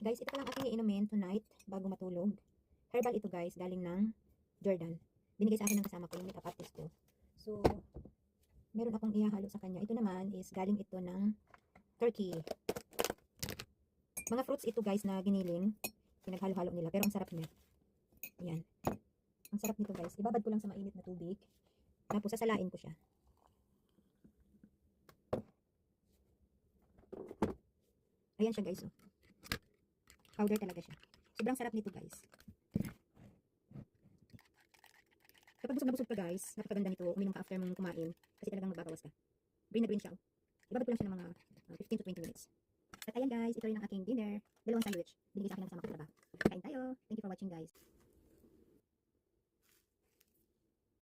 Guys, ito lang aking iinumin tonight bago matulog. Herbal ito guys, galing ng Jordan. Binigay sa akin ng kasama ko yung makeup artist ko. So, meron akong ihahalo sa kanya. Ito naman is galing ito ng Turkey. Mga fruits ito guys na giniling. Pinaghalo-halo nila. Pero ang sarap niya. Ayan. Ang sarap nito guys. Ibabad ko lang sa mainit na tubig. Tapos sasalain ko siya. Ayan siya guys. Oh. Powder talaga siya. Sobrang sarap nito guys. Kapag busog na busog ka guys, napakaganda nito. Uminom ka after mong kumain. Kasi talagang magbabawas ka. Green na green siya. Ibabad ko lang siya ng mga 15 to 20 minutes. At ayan guys, ito rin ang aking dinner. Dalawang sandwich. Binigay sa akin ng kasama ko sa trabaho. Kain tayo. Thank you for watching guys.